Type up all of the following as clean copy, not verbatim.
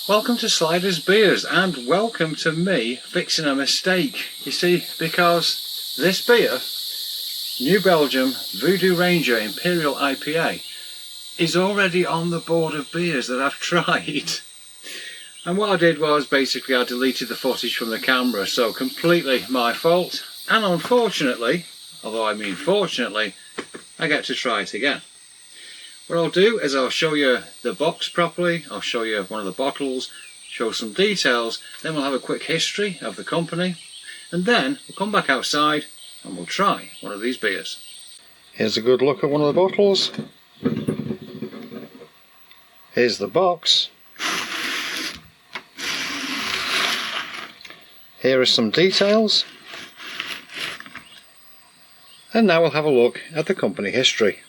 Welcome to Sliders Beers and welcome to me fixing a mistake. You see, because this beer, New Belgium Voodoo Ranger Imperial IPA, is already on the board of beers that I've tried. And what I did was basically I deleted the footage from the camera, so completely my fault. And unfortunately, although I mean fortunately, I get to try it again. What I'll do is I'll show you the box properly, I'll show you one of the bottles, show some details, then we'll have a quick history of the company, and then we'll come back outside and we'll try one of these beers. Here's a good look at one of the bottles. Here's the box. Here are some details. And now we'll have a look at the company history.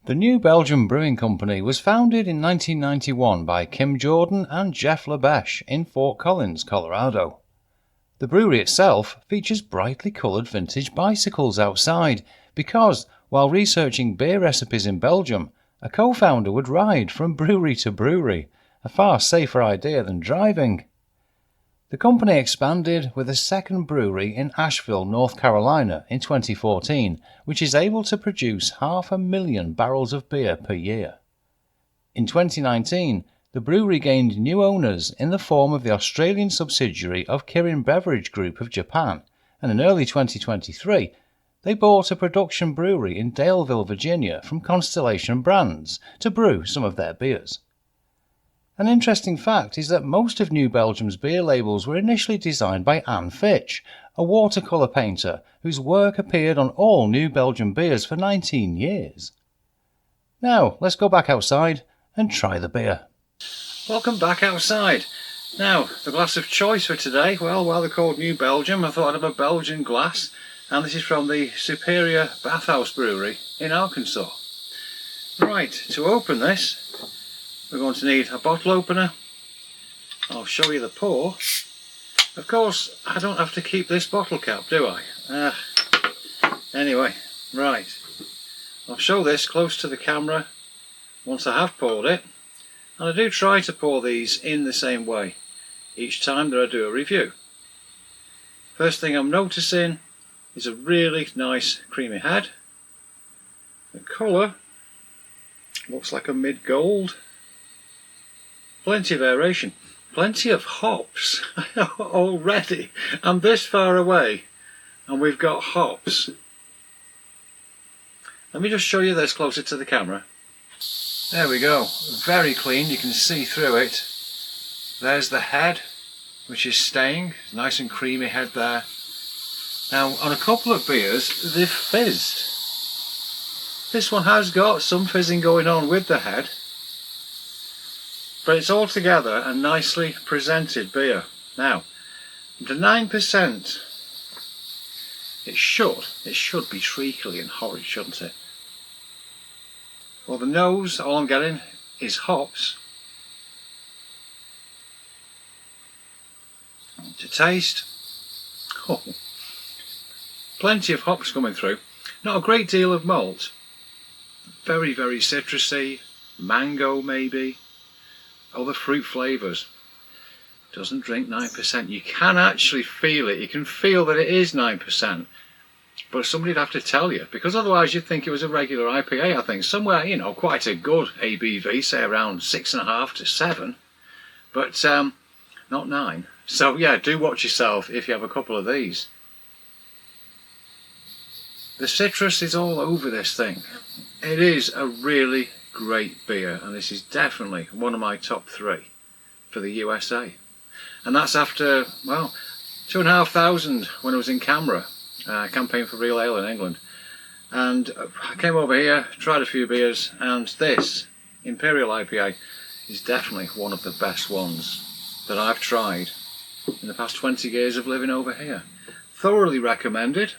The New Belgium Brewing Company was founded in 1991 by Kim Jordan and Jeff LeBeche in Fort Collins, Colorado. The brewery itself features brightly coloured vintage bicycles outside because, while researching beer recipes in Belgium, a co-founder would ride from brewery to brewery, a far safer idea than driving. The company expanded with a second brewery in Asheville, North Carolina in 2014, which is able to produce 500,000 barrels of beer per year. In 2019, the brewery gained new owners in the form of the Australian subsidiary of Kirin Beverage Group of Japan, and in early 2023, they bought a production brewery in Daleville, Virginia from Constellation Brands to brew some of their beers. An interesting fact is that most of New Belgium's beer labels were initially designed by Anne Fitch, a watercolour painter whose work appeared on all New Belgium beers for 19 years. Now, let's go back outside and try the beer. Welcome back outside. Now, the glass of choice for today, well, while they're called New Belgium, I thought I'd have a Belgian glass, and this is from the Superior Bathhouse Brewery in Arkansas. Right, to open this, we're going to need a bottle opener. I'll show you the pour. Of course, I don't have to keep this bottle cap, do I? Anyway, right. I'll show this close to the camera once I have poured it. And I do try to pour these in the same way each time that I do a review. First thing I'm noticing is a really nice creamy head. The colour looks like a mid-gold. Plenty of aeration, plenty of hops already. I'm this far away and we've got hops. Let me just show you this closer to the camera. There we go, very clean, you can see through it. There's the head, which is staying, nice and creamy head there. Now on a couple of beers they've fizzed. This one has got some fizzing going on with the head, but it's altogether a nicely presented beer. Now, the 9%, it should be treacly and horrid, shouldn't it? Well, the nose, all I'm getting is hops. To taste, plenty of hops coming through. Not a great deal of malt. Very, very citrusy, mango maybe. Other fruit flavours. Doesn't drink 9%. You can actually feel it. You can feel that it is 9%. But somebody'd have to tell you, because otherwise you'd think it was a regular IPA. I think somewhere, you know, quite a good ABV, say around 6.5 to 7, but not 9. So yeah, do watch yourself if you have a couple of these. The citrus is all over this thing. It is a really great beer, and this is definitely one of my top 3 for the USA. And that's after, well, 2,500 when I was in Canberra, campaign for Real Ale in England. And I came over here, tried a few beers, and this Imperial IPA is definitely one of the best ones that I've tried in the past 20 years of living over here. Thoroughly recommended.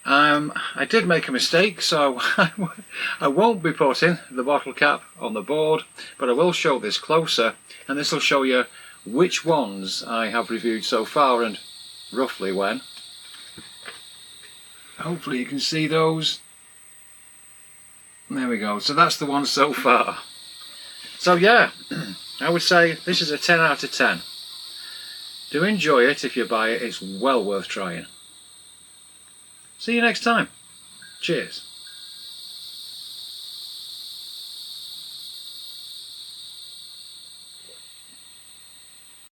I did make a mistake, so I won't be putting the bottle cap on the board, but I will show this closer, and this will show you which ones I have reviewed so far and roughly when. Hopefully you can see those. There we go, so that's the one so far. So yeah, I would say this is a 10 out of 10. Do enjoy it if you buy it, it's well worth trying. See you next time. Cheers.